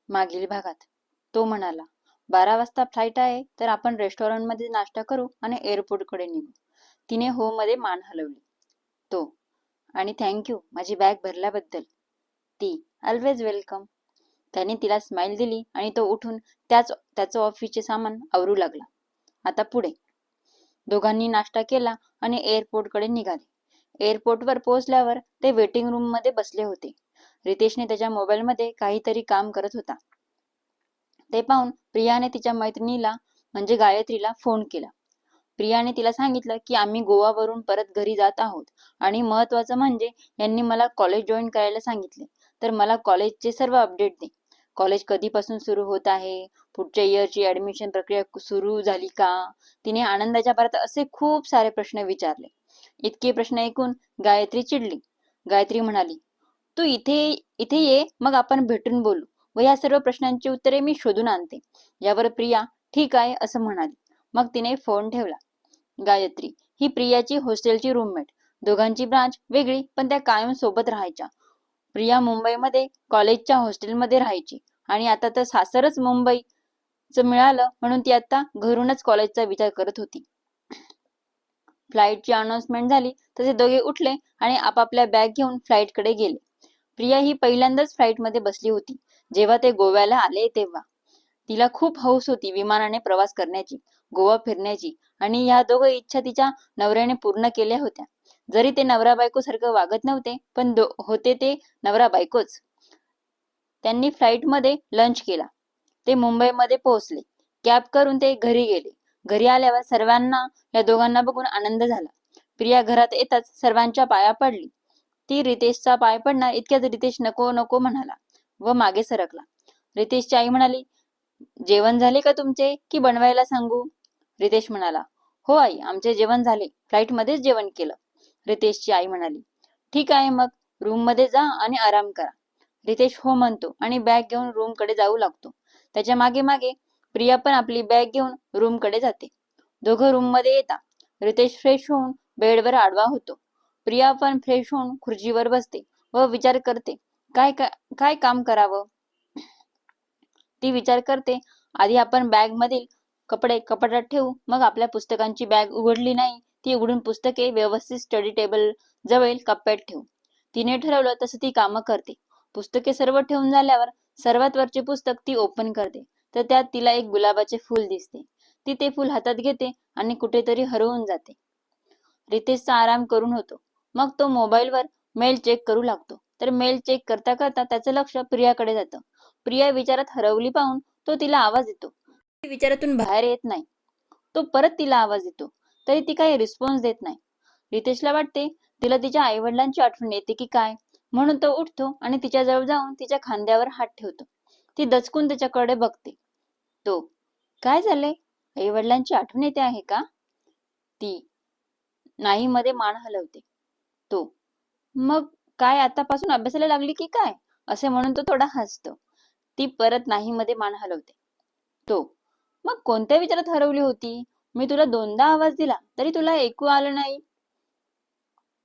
मागील भागात तो म्हणाला, 12 वाजता फ्लाईट आहे, तर आपण रेस्टॉरंटमध्ये नाश्ता करू आणि एअरपोर्टकडे निघू. तिने हो मध्ये मान हलवली. तो, आणि थँक्यू माझी बॅग भरल्याबद्दल. ती, ऑलवेज वेलकम. त्याने तिला स्माईल दिली आणि तो उठून त्याचं ऑफिसचे सामान आवरू लागला. आता पुढे. दोघांनी नाश्ता केला आणि एअरपोर्टकडे निघाले. एअरपोर्टवर पोहोचल्यावर ते वेटिंग रूम मध्ये बसले होते. रितेशने त्याच्या मोबाईलमध्ये काहीतरी काम करत होता. ते पाहून प्रियाने तिच्या मैत्रिणीला म्हणजे गायत्रीला फोन केला. प्रियाने तिला सांगितलं की आम्ही गोवावरून परत घरी जात आहोत आणि महत्वाचं म्हणजे यांनी मला कॉलेज जॉईन करायला सांगितले, तर मला कॉलेजचे सर्व अपडेट दे. कॉलेज कधीपासून सुरू होत आहे, पुढच्या इयरची ऍडमिशन प्रक्रिया सुरू झाली का? तिने आनंदाच्या भरात असे खूप सारे प्रश्न विचारले. इतके प्रश्न ऐकून गायत्री चिडली. गायत्री म्हणाली, तू इथे इथे ये, मग आपण भेटून बोलू व या सर्व प्रश्नांची उत्तरे मी शोधून आणते. यावर प्रिया ठीक आहे असं म्हणाली. मग तिने फोन ठेवला. गायत्री ही प्रियाची हॉस्टेलची रूममेट. दोघांची ब्रांच वेगळी पण त्या कायम सोबत राहायच्या. प्रिया मुंबईमध्ये कॉलेजच्या हॉस्टेलमध्ये राहायची आणि आता तर सासरच मुंबईचं मिळालं म्हणून ती आता घरूनच कॉलेजचा विचार करत होती. फ्लाईटची अनाउन्समेंट झाली तसे दोघे उठले आणि आपापल्या बॅग घेऊन फ्लाईटकडे गेले. प्रिया ही पहिल्यांदाच फ्लाईटमध्ये बसली होती जेव्हा ते गोव्याला आले तेव्हा. तिला खूप हौस होती विमानाने प्रवास करण्याची, गोवा फिरण्याची, आणि ह्या दोघं इच्छा तिच्या नवऱ्याने पूर्ण केल्या होत्या. जरी ते नवरा बायको सारखं वागत नव्हते पण होते ते नवरा बायकोच. त्यांनी फ्लाईटमध्ये लंच केला. ते मुंबईमध्ये पोहोचले. कॅब करून ते घरी गेले. घरी आल्यावर सर्वांना या दोघांना बघून आनंद झाला. प्रिया घरात येताच सर्वांच्या पाया पडली. ती रितेशचा पाय पडणार इतक्यात रितेश नको नको म्हणाला व मागे सरकला. रितेशची आई म्हणाली, जेवण झाले का तुमचे की बनवायला सांगू? रितेश म्हणाला, हो आई, आमचे जेवण झाले, फ्लाईट मध्येच जेवण केलं. रितेशची आई म्हणाली, ठीक आहे, मग रूम मध्ये जा आणि आराम करा. रितेश हो म्हणतो आणि बॅग घेऊन रूम कडे जाऊ लागतो. त्याच्या मागे मागे प्रिया पण आपली बॅग घेऊन रूम कडे जाते. दोघं रूम मध्ये येता. रितेश फ्रेश होऊन बेडवर आडवा होतो. प्रिया पण फ्रेश होऊन खुर्चीवर बसते व विचार करते काय काय काम करावं. ती विचार करते, आधी आपण बॅग मधील कपडे कपाटात ठेवू, मग आपल्या पुस्तकांची बॅग उघडली नाही ती उघडून पुस्तके व्यवस्थित स्टडी टेबल जवळ कप्प्यात ठेवू. तिने ठरवलं तसं ती कामं करते. पुस्तके सर्व ठेवून झाल्यावर सर्वात वरचे पुस्तक ती ओपन करते तर त्यात तिला एक गुलाबाचे फूल दिसते. ती ते फूल हातात घेते आणि कुठेतरी हरवून जाते. रितेशचा आराम करून होतो. मग तो मोबाईलवर मेल चेक करू लागतो, तर मेल चेक करता करता त्याचं लक्ष प्रियाकडे जातं. प्रिया विचारात हरवली पाहून तो तिला आवाज देतो. ती विचारातून बाहेर येत नाही. तो परत तिला आवाज देतो, तरी ती काही रिस्पॉन्स देत नाही. रितेशला वाटते तिला तिच्या आईवडिलांची आठवण येते की काय, म्हणून तो उठतो आणि तिच्याजवळ जाऊन तिच्या खांद्यावर हात ठेवतो. ती दचकून त्याच्याकडे बघते. तो, काय झाले, आईवडिलांची आठवण येते आहे का? ती नाही मध्ये मान हलवते. तो, मग काय आतापासून अभ्यासाला लागली की काय, असे म्हणून तो थोडा हसतो. ती परत नाही मध्ये मान हलवते. तो, मग कोणत्या विचारात हरवली होती? मी तुला दोनदा आवाज दिला तरी तुला ऐकू आलं नाही.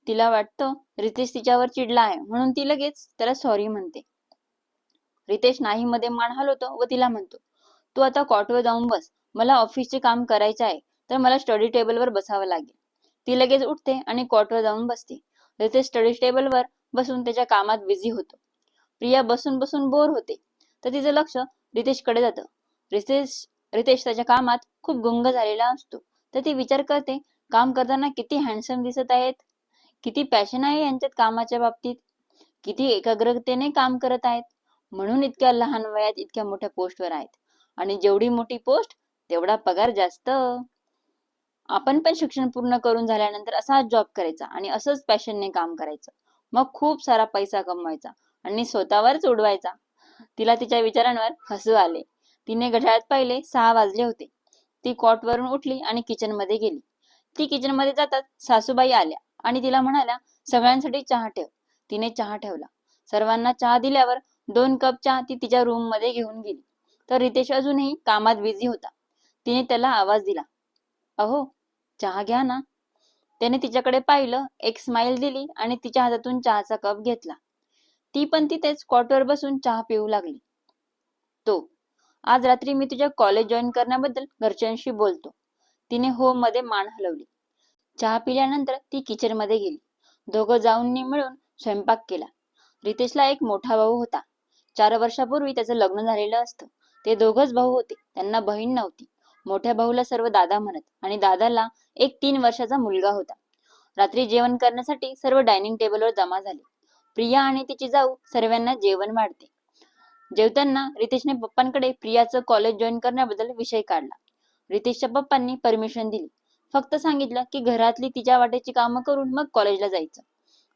तिला वाटतं रितेश तिच्यावर चिडला आहे म्हणून ती लगेच त्याला सॉरी म्हणते. रितेश नाही मध्ये मान हलवतो व तिला म्हणतो, तू आता कॉटवर जाऊन बस, मला ऑफिसचे काम करायचे आहे, तर मला स्टडी टेबलवर बसावं लागेल. ती लगेच उठते आणि कॉटवर जाऊन बसते. रितेश स्टडी टेबलवर बसून त्याच्या कामात बिझी होतो. प्रिया बसून बसून बोर होते तर तिचं लक्ष रितेशकडे जातं. रितेश त्याच्या कामात खूप गुंग झालेला असतो, तर ती विचार करते, काम करताना किती हँडसम दिसत आहेत, किती पॅशन आहे यांच्यात कामाच्या बाबतीत, किती एकाग्रतेने काम करत आहेत, म्हणून इतक्या लहान वयात इतक्या मोठ्या पोस्टवर आहेत. आणि जेवढी मोठी पोस्ट तेवढा पगार जास्त. आपण पण शिक्षण पूर्ण करून झाल्यानंतर असाच जॉब करायचा आणि असंच पॅशनने काम करायचं, मग खूप सारा पैसा कमवायचा आणि स्वतःवरच उडवायचा. तिला तिच्या विचारांवर हसू आले. तिने घड्याळात पाहिले 6 वाजले होते. ती कॉटवरून उठली आणि किचन मध्ये गेली. ती किचन मध्ये जातात सासूबाई आल्या आणि तिला म्हणाल्या, सगळ्यांसाठी चहा ठेव. तिने चहा ठेवला. सर्वांना चहा दिल्यावर 2 कप चहा ती तिच्या रूम मध्ये घेऊन गेली. तर रितेश अजूनही कामात बिझी होता. तिने त्याला आवाज दिला, अहो चहा घ्या ना. त्याने तिच्याकडे पाहिलं, एक स्माईल दिली आणि तिच्या हातातून चहाचा कप घेतला. ती पण तिथेच कॉटवर बसून चहा पिऊ लागली. तो, आज रात्री मी तुझ्या कॉलेज जॉईन करण्याबद्दल घरच्यांशी बोलतो. तिने हो मध्ये मान हलवली. चहा पिल्यानंतर ती किचन मध्ये गेली. दोघं जाऊन मिळून स्वयंपाक केला. रितेशला एक मोठा भाऊ होता. 4 वर्षापूर्वी त्याचं लग्न झालेलं असतं. ते दोघच भाऊ होते. त्यांना बहीण नव्हती. मोठ्या भाऊला सर्व दादा म्हणत आणि दादाला एक 3 वर्षाचा मुलगा होता. रात्री जेवण करण्यासाठी सर्व डायनिंग टेबलवर जमा झाले. प्रिया आणि तिची जाऊ सर्वांना जेवण वाढते. जेवताना रितेशने पप्पांकडे प्रियाचं कॉलेज जॉईन करण्याबद्दल विषय काढला. रितेशच्या पप्पांनी परमिशन दिली. फक्त सांगितलं की घरातली तिच्या वाटेची कामं करून मग कॉलेजला जायचं.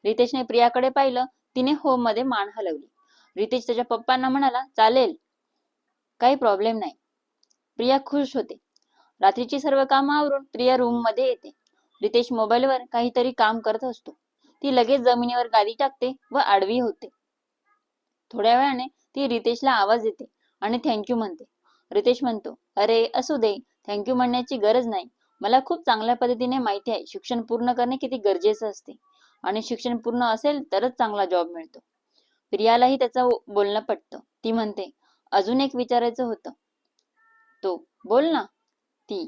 रितेशने प्रियाकडे पाहिलं. तिने हो मध्ये मान हलवली. रितेश त्याच्या पप्पांना म्हणाला, चालेल, काही प्रॉब्लेम नाही. प्रिया खुश होते. रात्रीची सर्व कामं आवरून प्रिया रूम मध्ये येते. रितेश मोबाईलवर काहीतरी काम करत असतो. ती लगेच जमिनीवर गादी टाकते व आडवी होते. थोड्या वेळाने ती रितेशला आवाज देते आणि थँक्यू म्हणते. रितेश म्हणतो, अरे असू दे, थँक्यू म्हणण्याची गरज नाही. मला खूप चांगल्या पद्धतीने माहिती आहे शिक्षण पूर्ण करणे किती गरजेचं असते आणि शिक्षण पूर्ण असेल तरच चांगला जॉब मिळतो. प्रियालाही त्याचं बोलणं पटतं. ती म्हणते, अजून एक विचारायचं होतं. तो, बोल ना. ती,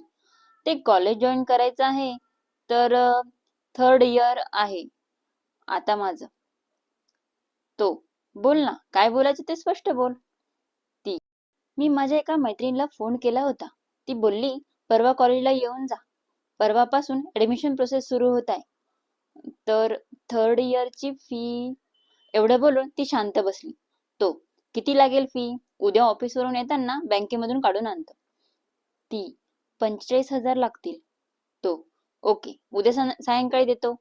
ते कॉलेज जॉईन करायचं आहे तर 3rd इयर आहे आता माझं. तो, बोल ना, काय बोलायचं ते स्पष्ट बोल. ती, मी माझ्या एका मैत्रिणीला फोन केला होता. ती बोलली परवा कॉलेजला येऊन जा. परवापासून ऍडमिशन प्रोसेस सुरू होत आहे. तर 3rd इयरची फी. एवढं बोलून ती शांत बसली. तो, किती लागेल फी? उद्या ऑफिसवरून येताना बँकेमधून काढून आणतो. ती, 45,000 लागतील. तो, ओके, उद्या सायंकाळी देतो,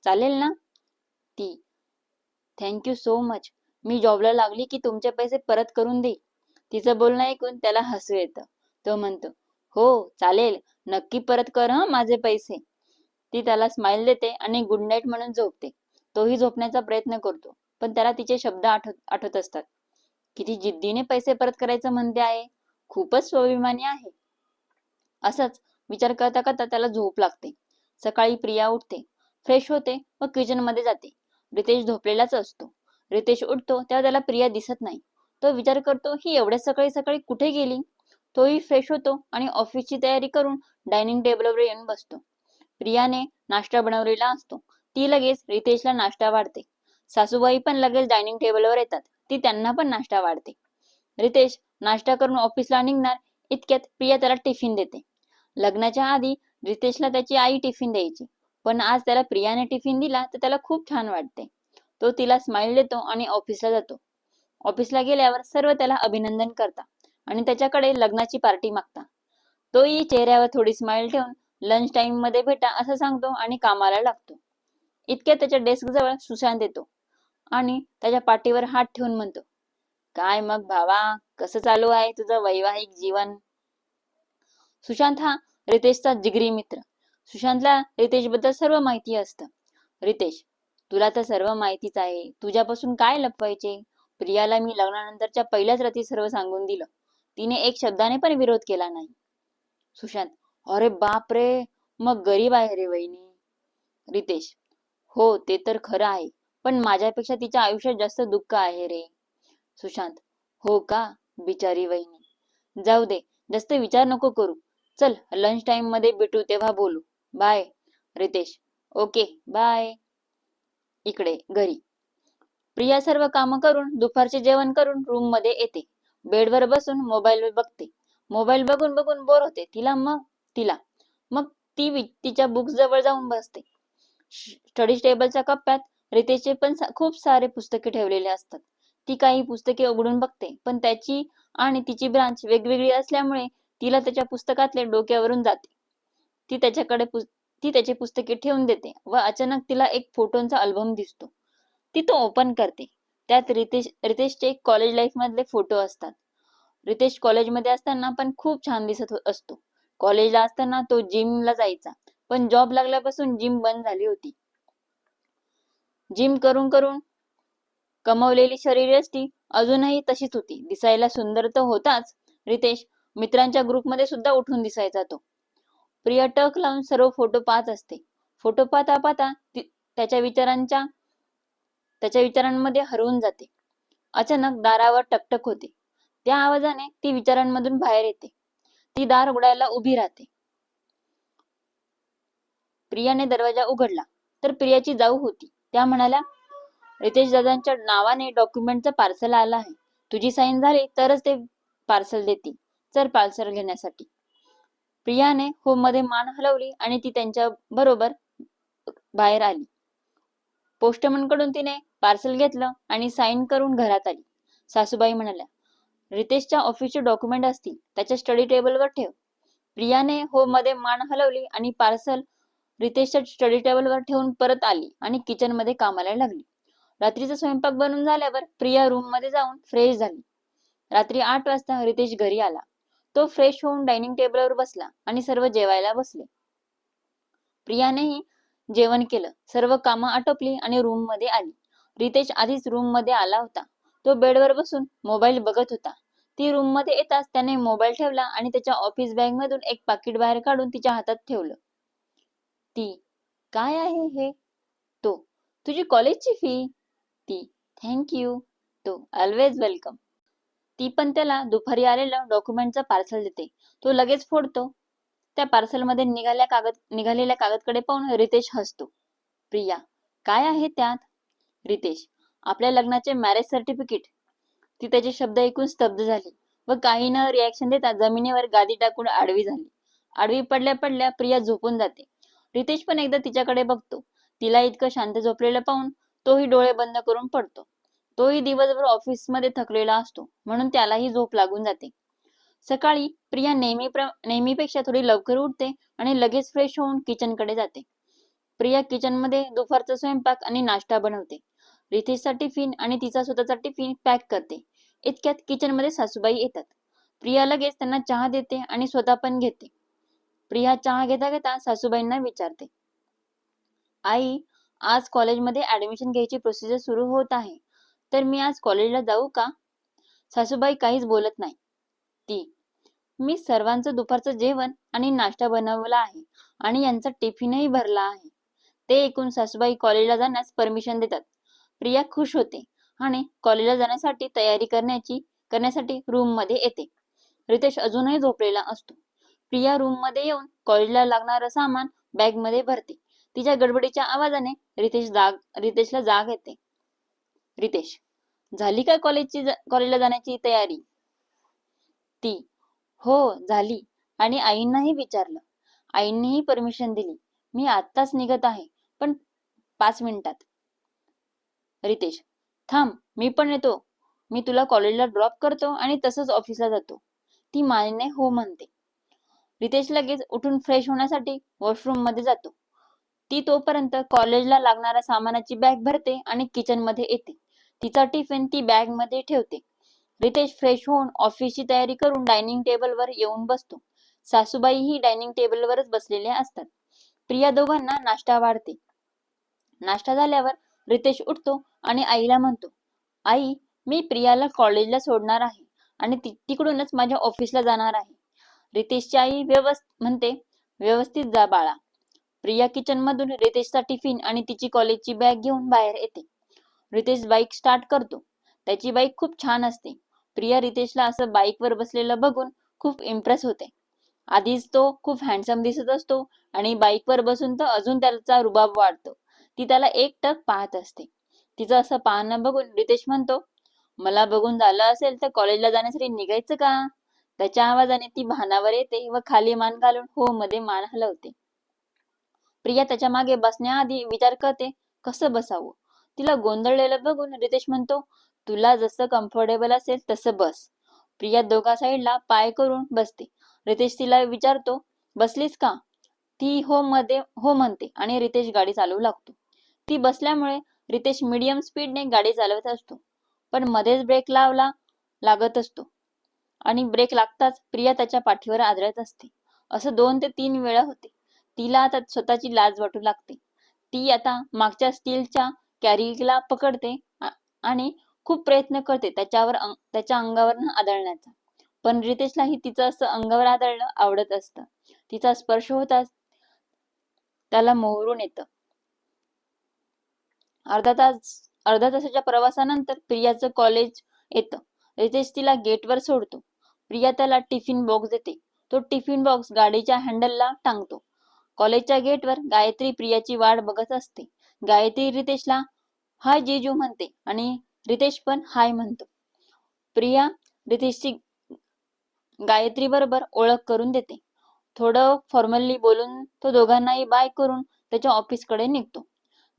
चालेल ना? ती, थँक्यू सो मच. मी जॉबला लागली की तुमचे पैसे परत करून दे. तिचं बोलणं ऐकून त्याला हसू येतं. तो म्हणतो, हो चालेल, नक्की परत कर हं माझे पैसे. ती त्याला स्माइल देते आणि गुड नाईट म्हणून झोपते. तोही झोपण्याचा प्रयत्न करतो, पण त्याला तिचे शब्द आठवत असतात. किती जिद्दीने पैसे परत करायचं म्हणते आहे. खूपच स्वाभिमानी आहे. असंच विचार करता करता त्याला झोप लागते. सकाळी प्रिया उठते, फ्रेश होते व किचन मध्ये जाते. रितेश झोपलेलाच असतो. रितेश उठतो तेव्हा त्याला प्रिया दिसत नाही. तो विचार करतो, ही एवढ्या सकाळी सकाळी कुठे गेली? तोही फ्रेश होतो आणि ऑफिसची तयारी करून डायनिंग टेबलवर येऊन बसतो. प्रियाने नाश्ता बनवलेला असतो. ती लगेच रितेशला नाश्ता वाढते. सासूबाई पण लगेच डायनिंग टेबलवर येतात. ती त्यांना पण नाश्ता वाढते. रितेश नाश्ता करून ऑफिसला निघणार इतक्यात प्रिया त्याला टिफिन देते. लग्नाच्या आधी रितेशला त्याची आई टिफिन द्यायची, पण आज त्याला प्रियाने टिफिन दिला तर त्याला खूप छान वाटते. तो तिला स्माइल देतो आणि ऑफिसला जातो. ऑफिसला गेल्यावर सर्व त्याला अभिनंदन करतात आणि त्याच्याकडे लग्नाची पार्टी मागता. तोही चेहऱ्यावर थोडी स्माइल ठेवून लंच टाइम मध्ये भेटा असं सांगतो आणि कामाला लागतो. इतक्यात त्याच्या डेस्क जवळ सुशांत येतो आणि त्याच्या पाठीवर हात ठेवून म्हणतो, काय मग भावा, कसं चालू आहे तुझं वैवाहिक जीवन? सुशांत हा रितेशचा जिगरी मित्र. सुशांतला रितेश बद्दल सर्व माहिती असतं. रितेश, तुला तर सर्व माहितीच आहे, तुझ्यापासून काय लपवायचे? प्रियाला मी लग्नानंतरच्या पहिल्याच रात्री सर्व सांगून दिलं. तिने एक शब्दाने पण विरोध केला नाही. सुशांत, अरे बाप रे, मग गरीब आहे रे वहिनी. रितेश, हो ते तर खरं आहे, पण माझ्यापेक्षा तिच्या आयुष्यात जास्त दुःख आहे रे. सुशांत, हो का, बिचारी वहिनी. जाऊ दे, जास्त विचार नको करू. चल लंच टाइम मध्ये भेटू तेव्हा बोलू. बाय. Ritesh, okay bye. इकडे घरी प्रिया सर्व कामं करून दुपारचे जेवण करून रूम मध्ये येते. बेडवर बसून मोबाईल बघते. मोबाईल बघून बघून बोर होते तिला. मग ती तिच्या बुक्स जवळ जाऊन बसते. स्टडी टेबलच्या कप्प्यात रितेशचे पण खूप सारे पुस्तके ठेवलेले असतात. ती काही पुस्तके उघडून बघते, पण त्याची आणि तिची ब्रांच वेगवेगळी असल्यामुळे तिला त्याच्या पुस्तकातले डोक्यावरून जाते. ती त्याची पुस्तके ठेवून देते व अचानक तिला एक फोटोंचा अल्बम दिसतो. ती तो ओपन करते. त्यात रितेशचे कॉलेज लाईफ मधले फोटो असतात. रितेश कॉलेजमध्ये असताना पण खूप छान दिसत असतो. कॉलेजला असताना तो जिमला जायचा, पण जॉब लागल्यापासून जिम बंद झाली होती. जिम करून करून कमवलेली शरीरयष्टी अजूनही तशीच होती. दिसायला सुंदर तर होताच, रितेश मित्रांच्या ग्रुपमध्ये सुद्धा उठून दिसायचा तो. प्रिया टक लावून सर्व फोटो पाहत असते. फोटो पाहता पाहता त्याच्या विचारांमध्ये हरवून जाते. अचानक दारावर टकटक होते. त्या आवाजाने ती विचारांमधून बाहेर येते. ती दार उघडायला उभी राहते. प्रियाने दरवाजा उघडला तर प्रियाची जाऊ होती. त्या म्हणाल्या, रितेश दादांच्या नावाने डॉक्युमेंटचं पार्सल आलं आहे. तुझी साईन झाली तरच ते पार्सल देतील. चल पार्सल घेण्यासाठी. प्रियाने होम मध्ये मान हलवली आणि ती त्यांच्या बरोबर बाहेर आली. पोस्टमन कडून तिने पार्सल घेतलं आणि साईन करून घरात आली. सासूबाई म्हणाल्या, रितेशच्या ऑफिसचे डॉक्युमेंट असतील, त्याच्या स्टडी टेबलवर ठेव. प्रियाने होम मध्ये मान हलवली आणि पार्सल रितेशच्या स्टडी टेबलवर ठेवून परत आली आणि किचन मध्ये कामाला लागली. रात्रीचा स्वयंपाक बनवून झाल्यावर प्रिया रूम मध्ये जाऊन फ्रेश झाली. रात्री 8 वाजता रितेश घरी आला. तो फ्रेश होऊन डायनिंग टेबलवर बसला आणि सर्व जेवायला बसले. प्रियानेही जेवण केलं. सर्व कामं आटोपली आणि रूम मध्ये आली. रितेश आधीच रूम मध्ये आला होता. तो बेडवर बसून मोबाईल बघत होता. ती रूम मध्ये येताच त्याने मोबाईल ठेवला आणि त्याच्या ऑफिस बॅग मधून एक पाकिट बाहेर काढून तिच्या हातात ठेवलं. ती, काय आहे हे? तो, तुझी कॉलेजची फी. ती, थँक यू. तो, ऑलवेज वेलकम. ती पण त्याला दुपारी आलेलं डॉक्युमेंटचं पार्सल देते. तो लगेच फोडतो. त्या पार्सल मध्ये निघालेल्या कागदकडे पाहून रितेश हसतो. प्रिया, काय आहे त्यात? रितेश, आपल्या लग्नाचे मॅरेज सर्टिफिकेट. ती त्याचे शब्द ऐकून स्तब्ध झाली व काही न रिॲक्शन देता जमिनीवर गादी टाकून आडवी झाली. आडवी पडल्या पडल्या प्रिया झोपून जाते. रितेश पण एकदा तिच्याकडे बघतो. तिला इतकं शांत झोपलेलं पाहून तोही डोळे बंद करून पडतो. तोही दिवसभर ऑफिसमध्ये थकलेला असतो, म्हणून त्यालाही झोप लागून जाते. सकाळी प्रिया नेहमीपेक्षा थोडी लवकर उठते आणि लगेच फ्रेश होऊन किचनकडे जाते. प्रिया किचन मध्ये दुपारचा स्वयंपाक आणि नाश्ता बनवते. रितेशचा टिफिन आणि तिचा स्वतःचा टिफिन पॅक करते. इतक्यात किचन मध्ये सासूबाई येतात. प्रिया लगेच त्यांना चहा देते आणि स्वतः पण घेते. प्रिया चहा घेता घेता सासूबाईंना विचारते, आई, आज कॉलेजमध्ये ऍडमिशन घ्यायची प्रोसिजर सुरू होत आहे, तर मी आज कॉलेजला जाऊ का? सासूबाई काहीच बोलत नाही. ती, मी सर्वांचं दुपारचं जेवण आणि नाश्ता बनवला आहे आणि यांचा टिफिनही भरला आहे. ते ऐकून सासूबाई कॉलेजला जाण्यास परमिशन देतात. प्रिया खुश होते आणि कॉलेजला जाण्यासाठी तयारी करण्यासाठी रूम मध्ये येते. रितेश अजूनही झोपलेला असतो. प्रिया रूम मध्ये येऊन कॉलेजला लागणारं सामान बॅग मध्ये भरते. तिच्या गडबडीच्या आवाजाने रितेशला जाग येते. रितेश, झाली का कॉलेजला जाण्याची तयारी? ती, हो झाली आणि आईंनाही विचारलं. आईंनीही परमिशन दिली. मी आत्ताच निघत आहे, पण 5 मिनिटात. रितेश, थांब, मी पण येतो. मी तुला कॉलेजला ड्रॉप करतो आणि तसंच ऑफिसला जातो. ती मानेने हो म्हणते. रितेश लगेच उठून फ्रेश होण्यासाठी वॉशरूम मध्ये जातो. ती तोपर्यंत कॉलेजला लागणाऱ्या सामानाची बॅग भरते आणि किचन मध्ये येते. तिचा टिफिन ती बॅग मध्ये ठेवते. रितेश फ्रेश होऊन ऑफिसची तयारी करून डायनिंग टेबलवर येऊन बसतो. सासूबाईही डायनिंग टेबलवरच बसलेल्या असतात. प्रिया दोघांना नाश्ता वाढते. नाश्ता झाल्यावर रितेश उठतो आणि आईला म्हणतो, आई, मी प्रियाला कॉलेजला सोडणार आहे आणि तिकडूनच माझ्या ऑफिसला जाणार आहे. रितेशची आई म्हणते, व्यवस्थित जा बाळा. प्रिया किचन मधून रितेशचा टिफिन आणि तिची कॉलेजची बॅग घेऊन बाहेर येते. रितेश बाईक स्टार्ट करतो. त्याची बाईक खूप छान असते. प्रिया रितेशला असं बाईकवर बसलेलं बघून खूप इम्प्रेस होते. आधीच तो खूप हँडसम दिसत असतो आणि बाईकवर बसून तर अजून त्याचा रुबाब वाढतो. ती त्याला एकटक पाहत असते. तिचं असं पाहणं बघून रितेश म्हणतो, मला बघून झालं असेल तर कॉलेजला जाण्यासाठी निघायचं का? त्याच्या आवाजाने ती भानावर येते व खाली मान घालून हो मध्ये मान हलवते. प्रिया त्याच्या मागे बसण्याआधी विचार करते कसं बसावं. तिला गोंधळलेलं बघून रितेश म्हणतो, तुला जसं कम्फर्टेबल असेल तसं बस. प्रिया दोघा साईडला पाय करून बसते. रितेश तिला विचारतो, बसलीस का? ती हो म्हणते आणि रितेश गाडी चालवू लागतो. ती बसल्यामुळे रितेश मीडियम स्पीडने गाडी चालवत असतो, पण मध्येच ब्रेक लागत असतो आणि ब्रेक लागताच प्रिया त्याच्या पाठीवर आदळत असते. असं 2 ते 3 वेळा होते. तिला आता स्वतःची लाज वाटू लागते. ती आता मागच्या स्टीलच्या कॅरीला पकडते आणि खूप प्रयत्न करते त्याच्या अंगावर आदळण्याचा. पण रितेशलाही तिचं असं अंगावर आदळणं आवडत असतं. तिचा स्पर्श होताच त्याला मोहरून येतं. अर्धा तासाच्या प्रवासानंतर प्रियाचं कॉलेज येतं. रितेश तिला गेटवर सोडतो. प्रिया त्याला टिफिन बॉक्स देते. तो टिफिन बॉक्स गाडीच्या हँडलला टांगतो. कॉलेजच्या गेटवर गायत्री प्रियाची वाट बघत असते. गायत्री रितेशला हाय जीजू म्हणते आणि रितेश पण हाय म्हणतो. प्रिया रितेशची गायत्री बरोबर ओळख करून देते. थोडं फॉर्मली बोलून तो दोघांनाही बाय करून त्याच्या ऑफिसकडे निघतो.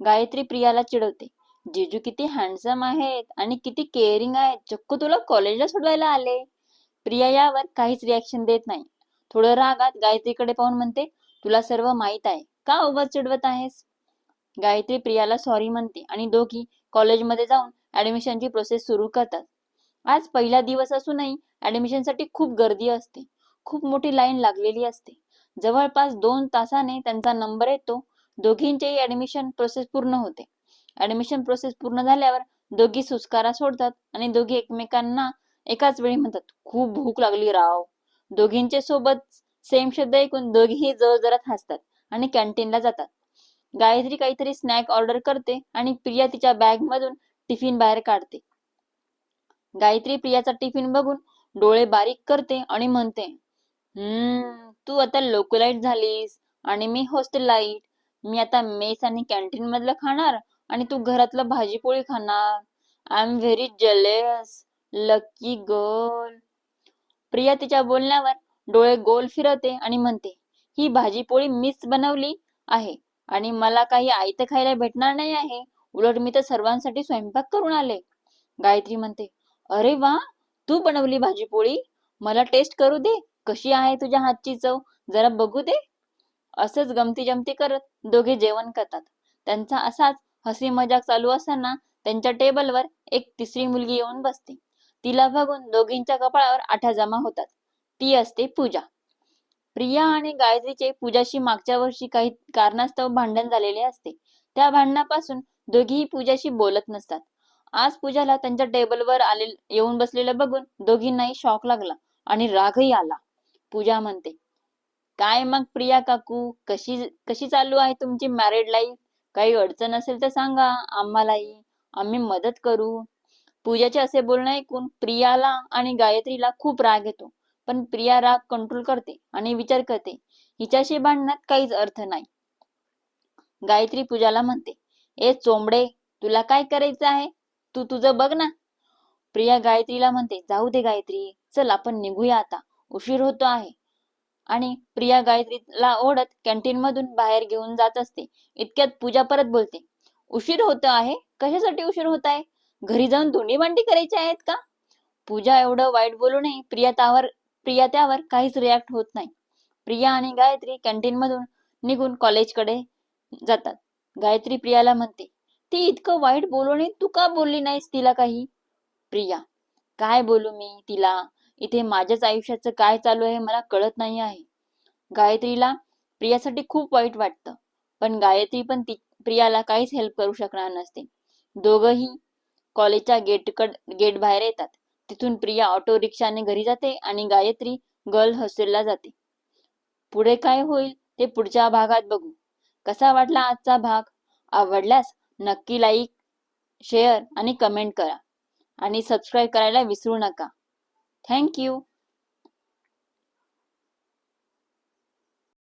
गायत्री प्रियाला चिडवते, जीजू किती हँडसम आहेत आणि किती केअरिंग आहेत, चक्क तुला कॉलेजला सोडवायला आले. प्रिया यावर काहीच रिॲक्शन देत नाही. थोडं रागात गायत्रीकडे पाहून म्हणते, तुला सर्व माहित आहे, का उगाच चिडवत आहेस. गायत्री प्रियाला सॉरी म्हणते आणि दोघी कॉलेजमध्ये जाऊन ऍडमिशनची प्रोसेस सुरू करतात. आज पहिला दिवस असूनही ऍडमिशनसाठी खूप गर्दी असते. खूप मोठी लाईन लागलेली असते. जवळपास 2 तासाने त्यांचा नंबर येतो. दोघींचेही ऍडमिशन प्रोसेस पूर्ण होते. ऍडमिशन प्रोसेस पूर्ण झाल्यावर दोघी सुस्कारा सोडतात आणि दोघी एकमेकांना एकाच वेळी म्हणतात, खूप भूक लागली राव. दोघींचे सोबत सेम शब्द ऐकून दोघीही जोरजोरात हसतात आणि कॅन्टीनला जातात. गायत्री काहीतरी स्नॅक ऑर्डर करते आणि प्रिया तिच्या बॅग मधून टिफिन बाहेर काढते. गायत्री प्रियाचा टिफिन बघून डोळे बारीक करते आणि म्हणते, तू आता लोकलाईट झालीस आणि मी हॉस्टेलाईट. मी आता मेस आणि कॅन्टीन मधलं खाणार आणि तू घरातलं भाजीपोळी खाणार. I am very jealous. Lucky girl. Priya तिच्या बोलण्यावर डोळे गोल फिरवते आणि म्हणते, ही भाजीपोळी मीच बनवली आहे आणि मला काही आयतं खायला भेटणार नाही आहे. उलट मी तर सर्वांसाठी स्वयंपाक करून आले. गायत्री म्हणते, अरे वा, तू बनवली भाजीपोळी. मला टेस्ट करू दे. कशी आहे तुझ्या हातची चव, जरा बघू दे. असंच गमती जमती करत दोघे जेवण करतात. त्यांचा असाच हसी मजाक चालू असताना त्यांच्या टेबलवर एक तिसरी मुलगी येऊन बसते. तिला बघून दोघींच्या कपाळावर आठ्या जमा होतात. ती असते पूजा. प्रिया आणि गायत्रीचे पूजाशी मागच्या वर्षी काही कारणास्तव भांडण झालेले असते. त्या भांडणापासून दोघीही पूजाशी बोलत नसतात. आज पूजाला त्यांच्या टेबलवर येऊन बसलेलं बघून दोघींनाही शॉक लागला आणि रागही आला. पूजा म्हणते, काय मग प्रिया काकू, कशी कशी चालू आहे तुमची मॅरिड लाईफ? काही अडचण असेल तर सांगा आम्हालाही, आम्ही मदत करू. पूजाचे असे बोलणे ऐकून प्रियाला आणि गायत्रीला खूप राग येतो. पण प्रिया राग कंट्रोल करते आणि विचार करते, हिच्याशी भांडण्यात काहीच अर्थ नाही. गायत्री पूजाला म्हणते, ए चोंबडे, तुला काय करायचं आहे? तू तुझं बघ ना. प्रिया गायत्रीला म्हणते, जाऊ दे गायत्री, चल आपण निघूया आता, उशीर होतो आहे. आणि प्रिया गायत्रीला ओढत कॅन्टीन मधून बाहेर घेऊन जात असते. इतक्यात पूजा परत बोलते, उशीर होतो आहे? कशासाठी उशीर होत आहे? घरी जाऊन धुणी भांडी करायची आहेत का? पूजा एवढं वाईट बोलूनही प्रिया त्यावर काहीच रिॲक्ट होत नाही. प्रिया आणि गायत्री कॅन्टीन मधून निघून कॉलेजकडे जातात. गायत्री प्रियाला म्हणते, ती इतकं वाईट बोलूनही तू का बोलली नाहीस तिला काही? प्रिया, काय बोलू मी तिला? इथे माझ्याच आयुष्याचं काय चालू आहे मला कळत नाही आहे. गायत्रीला प्रियासाठी खूप वाईट वाटतं, पण गायत्री पण प्रियाला काहीच हेल्प करू शकणार नसते. दोघही कॉलेजच्या गेट बाहेर येतात. तिथून प्रिया ऑटो रिक्षाने घरी जाते आणि गायत्री गर्ल हॉस्टेलला जाते. पुढे काय होईल ते पुढच्या भागात बघू. कसा वाटला आजचा भाग? आवडल्यास नक्की लाईक, शेअर आणि कमेंट करा आणि सबस्क्राईब करायला विसरू नका. Thank you.